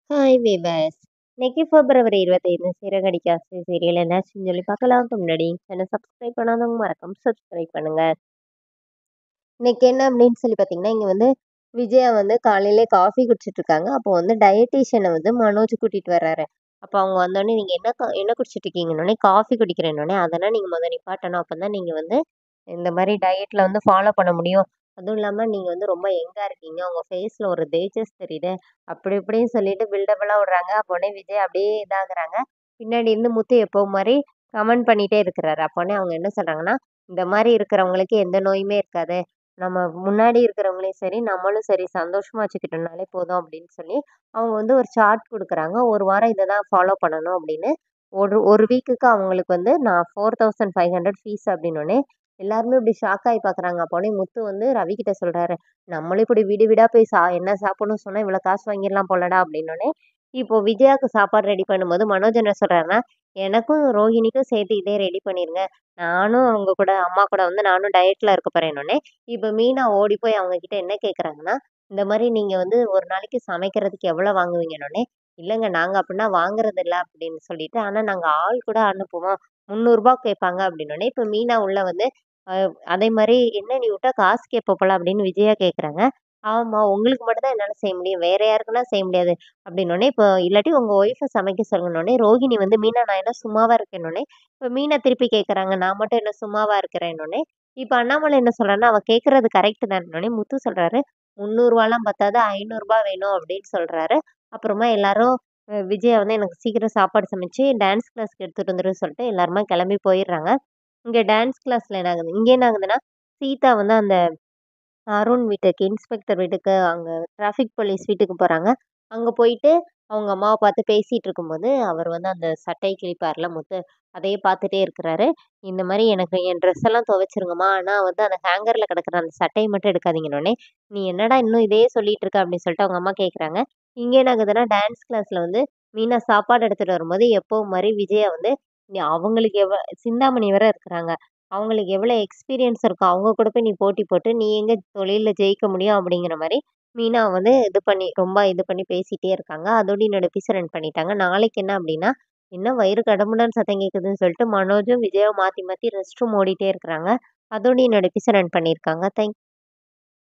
Hi viewers. இன்னைக்கு பிப்ரவரி 25 சிறகடிக்க ஆசை serial என்னாச்சுன்னு சொல்லி பார்க்கலாம்க்கு முன்னாடி சேனல் சப்ஸ்கிரைப் பண்ணாதவங்க மறக்காம சப்ஸ்கிரைப் பண்ணுங்க. இன்னைக்கு என்ன அப்படின்னு சொல்லி பார்த்தீங்கன்னா, இங்க வந்து விஜயா வந்து காலையிலே காஃபி குடிச்சிட்டு இருக்காங்க. அப்போ வந்து டயட்டீஷியனை வந்து மனோஜ் கூட்டிட்டு வர்றாரு. அப்போ அவங்க வந்தோடனே நீங்க என்ன குடிச்சிட்டு இருக்கீங்கன்னொடனே காஃபி குடிக்கிறேன்னொடனே அதெல்லாம் நீங்க முதல்ல நிப்பாட்டணும். அப்பதான் நீங்க வந்து இந்த மாதிரி டயட்ல வந்து ஃபாலோ பண்ண முடியும். அதுவும் இல்லாம நீங்க வந்து ரொம்ப யங்கா இருக்கீங்க. உங்க ஃபேஸ்ல ஒரு தேஜஸ் தெரியுது. அப்படி இப்படின்னு சொல்லிட்டு பில்டப்லாம் விடுறாங்க. அப்போனே விஜய் அப்படியே இதாகுறாங்க. பின்னாடி இருந்து முத்து எப்பவும் மாதிரி கமெண்ட் பண்ணிட்டே இருக்கிறாரு. அப்போனே அவங்க என்ன சொல்றாங்கன்னா, இந்த மாதிரி இருக்கிறவங்களுக்கு எந்த நோயுமே இருக்காது. நம்ம முன்னாடி இருக்கிறவங்களையும் சரி, நம்மளும் சரி சந்தோஷமா வச்சுக்கிட்டோம்னாலே போதும் அப்படின்னு சொல்லி, அவங்க வந்து ஒரு சார்ட் குடுக்குறாங்க. 1 வாரம் இத தான் ஃபாலோ பண்ணணும் அப்படின்னு. ஒரு வீக்குக்கு அவங்களுக்கு வந்து நான் 4500 ஃபீஸ் அப்படின்னோனே, எல்லாருமே இப்படி ஷாக் ஆயி பார்க்குறாங்க. அப்போனே முத்து வந்து ரவி கிட்ட சொல்றாரு, "நம்மளும் இப்படி வீடு வீடா போய் என்ன சாப்பிடணும்னு சொன்னா இவ்வளோ காசு வாங்கிடலாம் போலடா" அப்படின்னோனே, இப்போ விஜயாக்கு சாப்பாடு ரெடி பண்ணும்போது மனோஜ் என்ன சொல்றாருன்னா, "எனக்கும் ரோஹிணிக்கும் சேர்த்து இதே ரெடி பண்ணிருங்க. நானும் அவங்க கூட அம்மா கூட வந்து நானும் டயட்ல இருக்க போறேன்னோனே" இப்ப மீனா ஓடி போய் அவங்க கிட்ட என்ன கேட்குறாங்கன்னா, இந்த மாரி நீங்க வந்து ஒரு நாளைக்கு சமைக்கிறதுக்கு எவ்வளோ வாங்குவீங்கன்னோனே, "இல்லங்க நாங்க அப்படின்னா வாங்குறதில்ல" அப்படின்னு சொல்லிட்டு, "ஆனா நாங்க ஆள் கூட அனுப்புவோம். ரூ. 300 கேட்பாங்க" அப்படின்னோனே, இப்ப மீனா உள்ள வந்து, அ அதே மாரி "என்ன நீ விட்டா காசு கேட்ப போல" அப்படின்னு விஜயா கேட்குறாங்க. "ஆமா, உங்களுக்கு மட்டும் தான் என்னால செய்ய முடியும். வேற யாருக்குன்னா செய்ய முடியாது" அப்படின்னோனே, இப்போ இல்லாட்டி உங்க ஒய்ஃப சமைக்க சொல்லுங்கன்னோனே, ரோஹிணி வந்து "மீனா நான் என்ன சும்மாவா இருக்கேன்னோனே" இப்ப மீனா திருப்பி கேட்குறாங்க, "நான் மட்டும் என்ன சும்மாவா இருக்கிறேன்னோனே" இப்ப அண்ணாமலை என்ன சொல்றாருன்னா, அவ கேட்கறது கரெக்ட் தான்னோனே, முத்து சொல்றாரு, "ரூ. 300லாம் பத்தாது, ரூ. 500 வேணும்" அப்படின்னு சொல்றாரு. அப்புறமா எல்லாரும் விஜயா வந்து எனக்கு சீக்கிரம் சாப்பாடு சமைச்சு டான்ஸ் கிளாஸ்க்கு எடுத்துட்டு வந்துருன்னு சொல்லிட்டு எல்லாருமா கிளம்பி போயிடுறாங்க. இங்க டான்ஸ் கிளாஸ்ல என்ன ஆகுது இங்க என்ன ஆகுதுன்னா, சீதா வந்து அந்த அருண் வீட்டுக்கு, இன்ஸ்பெக்டர் வீட்டுக்கு, அங்க டிராஃபிக் போலீஸ் வீட்டுக்கு போறாங்க. அங்க போயிட்டு அவங்க அம்மாவ பார்த்து பேசிட்டு இருக்கும்போது, அவர் வந்து அந்த சட்டை கிழிப்பார்ல முத்து, அதையே பார்த்துட்டே இருக்கிறாரு. இந்த மாரி "எனக்கு என் ட்ரெஸ் எல்லாம் துவைச்சிருங்கம்மா. ஆனா வந்து அந்த ஹேங்கர்ல கிடக்குற அந்த சட்டைய மட்டும் எடுக்காதீங்கன்னோனே, "நீ என்னடா இன்னும் இதையே சொல்லிட்டு இருக்க?" அப்படின்னு சொல்லிட்டு அவங்க அம்மா கேட்குறாங்க. இங்க என்ன ஆகுதுன்னா, டான்ஸ் கிளாஸ்ல வந்து மீனா சாப்பாடு எடுத்துட்டு வரும்போது, எப்பவும் மாரி விஜயா வந்து அவங்களுக்கு சிந்தாமணி வேற இருக்கிறாங்க. அவங்களுக்கு எவ்வளோ எக்ஸ்பீரியன்ஸ் இருக்கும். அவங்க கூட போய் நீ போட்டி போட்டு, நீ எங்க தொழில்ல ஜெயிக்க முடியும் அப்படிங்கிற மாரி, மீனா வந்து ரொம்ப இது பண்ணி பேசிட்டே இருக்காங்க. அதோட என்னோட எபிசோட் ரன் பண்ணிட்டாங்க. நாளைக்கு என்ன அப்படின்னா, என்ன வயிறு கடமுடான்னு சத்தம் கேட்குதுன்னு சொல்லிட்டு மனோஜும், விஜயாவும் மாத்தி மாத்தி ரெஸ்ட் ரூம் ஓடிட்டே இருக்கிறாங்க. அதோட என்னோட எபிசோட் ரன் பண்ணியிருக்காங்க. தேங்க்